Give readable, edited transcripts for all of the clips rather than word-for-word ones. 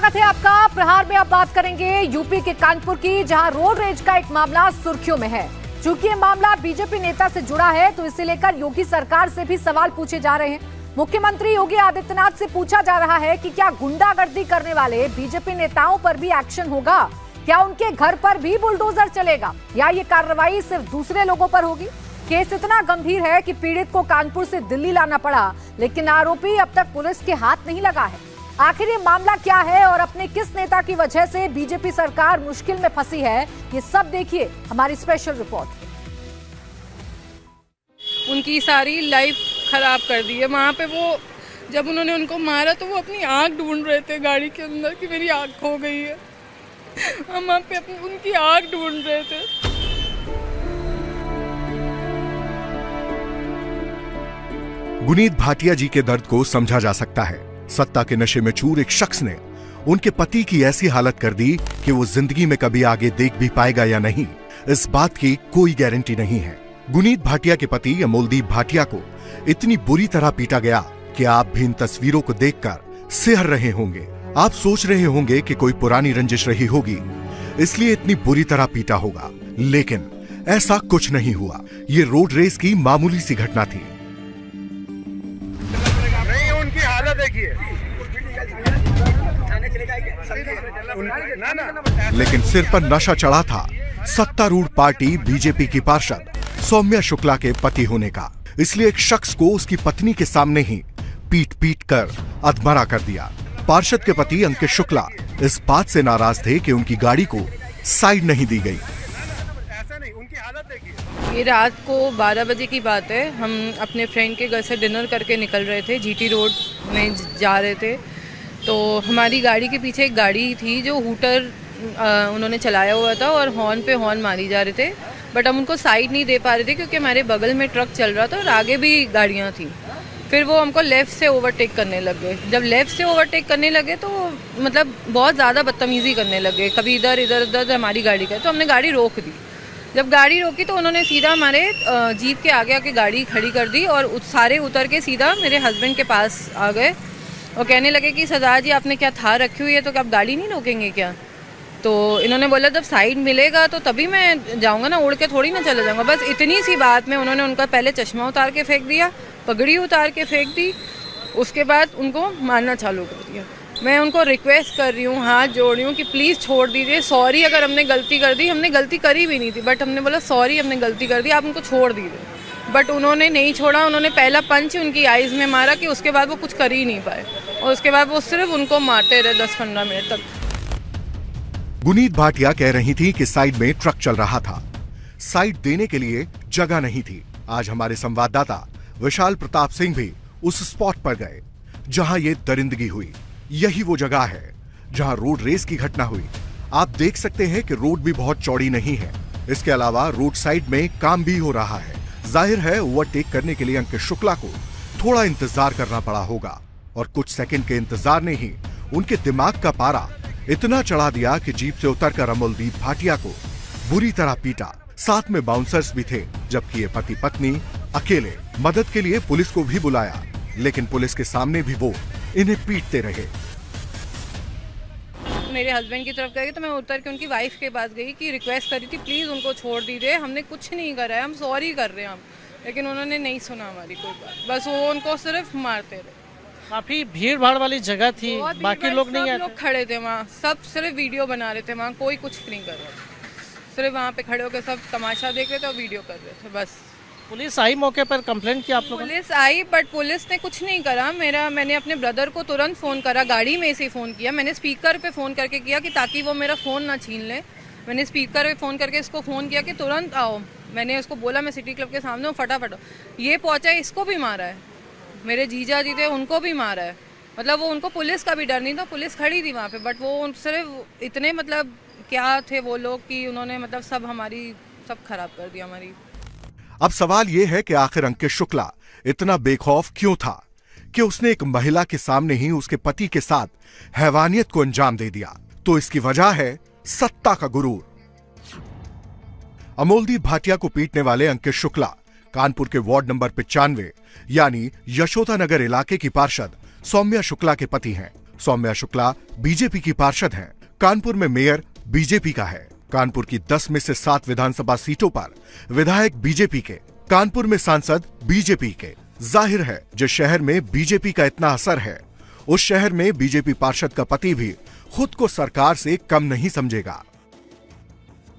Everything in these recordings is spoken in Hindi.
स्वागत है आपका। प्रहार में अब बात करेंगे यूपी के कानपुर की, जहां रोड रेज का एक मामला सुर्खियों में है। चूंकि ये मामला बीजेपी नेता से जुड़ा है तो इसे लेकर योगी सरकार से भी सवाल पूछे जा रहे हैं। मुख्यमंत्री योगी आदित्यनाथ से पूछा जा रहा है कि क्या गुंडागर्दी करने वाले बीजेपी नेताओं पर भी एक्शन होगा? क्या उनके घर पर भी बुलडोजर चलेगा या ये कार्रवाई सिर्फ दूसरे लोगों पर होगी? केस इतना गंभीर है कि पीड़ित को कानपुर से दिल्ली लाना पड़ा, लेकिन आरोपी अब तक पुलिस के हाथ नहीं लगा है। आखिर ये मामला क्या है और अपने किस नेता की वजह से बीजेपी सरकार मुश्किल में फंसी है, ये सब देखिए हमारी स्पेशल रिपोर्ट। उनकी सारी लाइफ खराब कर दी है। वहाँ पे वो जब उन्होंने उनको मारा तो वो अपनी आँख ढूंढ रहे थे गाड़ी के अंदर कि मेरी आँख खो गई है। हम वहाँ पे उनकी आँख ढूंढ रहे थे। गुनीत भाटिया जी के दर्द को समझा जा सकता है। सत्ता के नशे में चूर एक शख्स ने उनके पति की ऐसी हालत कर दी कि वो जिंदगी में कभी आगे देख भी पाएगा या नहीं, इस बात की कोई गारंटी नहीं है। गुनीत भाटिया के पति अमोलदीप भाटिया को इतनी बुरी तरह पीटा गया कि आप भी इन तस्वीरों को देखकर सिहर रहे होंगे। आप सोच रहे होंगे कि कोई पुरानी रंजिश रही होगी, इसलिए इतनी बुरी तरह पीटा होगा, लेकिन ऐसा कुछ नहीं हुआ। ये रोड रेस की मामूली सी घटना थी। उनकी हालत देखिए। लेकिन सिर पर नशा चढ़ा था सत्तारूढ़ पार्टी बीजेपी की पार्षद सौम्या शुक्ला के पति होने का, इसलिए एक शख्स को उसकी पत्नी के सामने ही पीट पीट कर अधमरा कर दिया। पार्षद के पति अंकित शुक्ला इस बात से नाराज थे कि उनकी गाड़ी को साइड नहीं दी गई। ये रात को 12 बजे की बात है। हम अपने फ्रेंड के घर से डिनर करके निकल रहे थे, जीटी रोड में जा रहे थे। तो हमारी गाड़ी के पीछे एक गाड़ी थी जो हूटर उन्होंने चलाया हुआ था और हॉर्न पे हॉर्न मारी जा रहे थे, बट हम उनको साइड नहीं दे पा रहे थे क्योंकि हमारे बगल में ट्रक चल रहा था और आगे भी गाड़ियाँ थी। फिर वो हमको लेफ़्ट से ओवरटेक करने लग गए। जब लेफ़्ट से ओवरटेक करने लगे तो मतलब बहुत ज़्यादा बदतमीज़ी करने लगे, कभी इधर इधर उधर हमारी गाड़ी का। तो हमने गाड़ी रोक दी। जब गाड़ी रोकी तो उन्होंने सीधा हमारे जीप के आगे आके गाड़ी खड़ी कर दी और सारे उतर के सीधा मेरे हस्बैंड के पास आ गए और कहने लगे कि सरदार जी आपने क्या थार रखी हुई है तो क्या आप गाड़ी नहीं रोकेंगे क्या? तो इन्होंने बोला जब साइड मिलेगा तो तभी मैं जाऊंगा ना, उड़ के थोड़ी ना चले जाऊंगा। बस इतनी सी बात में उन्होंने उनका पहले चश्मा उतार के फेंक दिया, पगड़ी उतार के फेंक दी, उसके बाद उनको मारना चालू कर दिया। मैं उनको रिक्वेस्ट कर रही हूँ, हाथ जोड़ रही हूँ कि प्लीज़ छोड़ दीजिए, सॉरी अगर हमने गलती कर दी, हमने गलती करी भी नहीं थी, बट हमने बोला सॉरी हमने गलती कर दी, आप उनको छोड़ दीजिए। बट उन्होंने नहीं छोड़ा। उन्होंने पहला पंच उनकी आइज़ में मारा कि उसके बाद वो कुछ कर ही नहीं पाए और उसके बाद वो सिर्फ उनको मारते रहे 10-15 मिनट तक। गुनीत भाटिया कह रही थी कि साइड में ट्रक चल रहा था, साइड देने के लिए जगह नहीं थी। आज हमारे संवाददाता विशाल प्रताप सिंह भी उस स्पॉट पर गए जहां ये दरिंदगी हुई। यही वो जगह है जहां रोड रेस की घटना हुई। आप देख सकते हैं कि रोड भी बहुत चौड़ी नहीं है, इसके अलावा रोड साइड में काम भी हो रहा है। जाहिर है ओवरटेक करने के लिए अंकित शुक्ला को थोड़ा इंतजार करना पड़ा होगा और कुछ सेकंड के इंतजार ने ही उनके दिमाग का पारा इतना चढ़ा दिया कि जीप से उतरकर अमोलदीप भाटिया को बुरी तरह पीटा। साथ में बाउंसर्स भी थे, जबकि ये पति पत्नी अकेले। मदद के लिए पुलिस को भी बुलाया, लेकिन पुलिस के सामने भी वो इन्हें पीटते रहे। मेरे हस्बैंड की तरफ गई तो मैं उतर के उनकी वाइफ के पास गई कि रिक्वेस्ट करी थी प्लीज़ उनको छोड़ दीजिए, हमने कुछ नहीं करा है, हम सॉरी कर रहे हैं हम। लेकिन उन्होंने नहीं सुना हमारी कोई बात, बस वो उनको सिर्फ मारते रहे। काफी भीड़ भाड़ वाली जगह थी, बाकी लोग नहीं आए, लोग खड़े थे वहाँ, सब सिर्फ वीडियो बना रहे थे, वहाँ कोई कुछ नहीं कर रहा था, सिर्फ वहाँ पे खड़े होकर सब तमाशा देख रहे थे और वीडियो कर रहे थे बस। पुलिस आई मौके पर, कंप्लेंट किया आप लोगों ने? पुलिस आई बट पुलिस ने कुछ नहीं करा। मैंने अपने ब्रदर को तुरंत फ़ोन करा, गाड़ी में से फ़ोन किया। मैंने स्पीकर पे फ़ोन करके किया कि ताकि वो मेरा फ़ोन ना छीन ले। मैंने स्पीकर पे फ़ोन करके इसको फ़ोन किया कि तुरंत आओ। मैंने उसको बोला मैं सिटी क्लब के सामने हूँ, फटाफट। ये पहुँचा, इसको भी मारा है, मेरे जीजा जी थे उनको भी मारा है। मतलब वो उनको पुलिस का भी डर नहीं था, पुलिस खड़ी थी वहाँ पे, बट वो सिर्फ इतने मतलब क्या थे वो लोग कि उन्होंने मतलब सब खराब कर दिया हमारी। अब सवाल यह है कि आखिर अंकित शुक्ला इतना बेखौफ क्यों था कि उसने एक महिला के सामने ही उसके पति के साथ हैवानियत को अंजाम दे दिया? तो इसकी वजह है सत्ता का गुरूर। अमोलदीप भाटिया को पीटने वाले अंकित शुक्ला कानपुर के वार्ड नंबर 95 यानी यशोदा नगर इलाके की पार्षद सौम्या शुक्ला के पति हैं। सौम्या शुक्ला बीजेपी की पार्षद हैं। कानपुर में मेयर बीजेपी का है। कानपुर की 10 में से 7 विधानसभा सीटों पर विधायक बीजेपी के, कानपुर में सांसद बीजेपी के। जाहिर है जिस शहर में बीजेपी का इतना असर है, उस शहर में बीजेपी पार्षद का पति भी खुद को सरकार से कम नहीं समझेगा।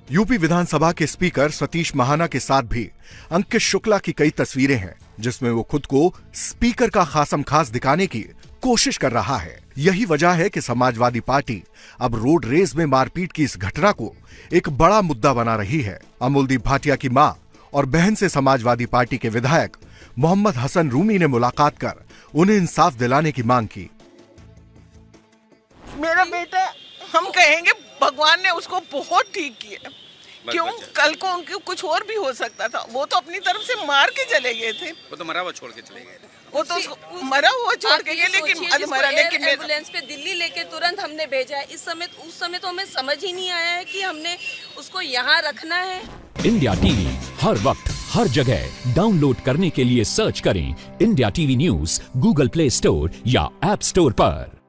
यूपी विधानसभा के स्पीकर सतीश महाना के साथ भी अंकित शुक्ला की कई तस्वीरें हैं, जिसमें वो खुद को स्पीकर का खासम खास दिखाने की कोशिश कर रहा है। यही वजह है कि समाजवादी पार्टी अब रोड रेस में मारपीट की इस घटना को एक बड़ा मुद्दा बना रही है। अमूलदीप भाटिया की मां और बहन से समाजवादी पार्टी के विधायक मोहम्मद हसन रूमी ने मुलाकात कर उन्हें इंसाफ दिलाने की मांग की। मेरा बेटा, हम कहेंगे भगवान ने उसको बहुत ठीक किया। क्यों? कल को उनके कुछ और भी हो सकता था। वो तो अपनी तरफ से मार के चले गए थे। वो तो मरा हुआ छोड़ के चले गए। वो तो मरा हुआ छोड़ के गए, लेकिन एम्बुलेंस पे दिल्ली लेके तुरंत हमने भेजा है। उस समय तो हमें समझ ही नहीं आया है कि हमने उसको यहाँ रखना है। इंडिया टीवी हर वक्त हर जगह डाउनलोड करने के लिए सर्च करें India TV news Google play store या ऐप स्टोर पर।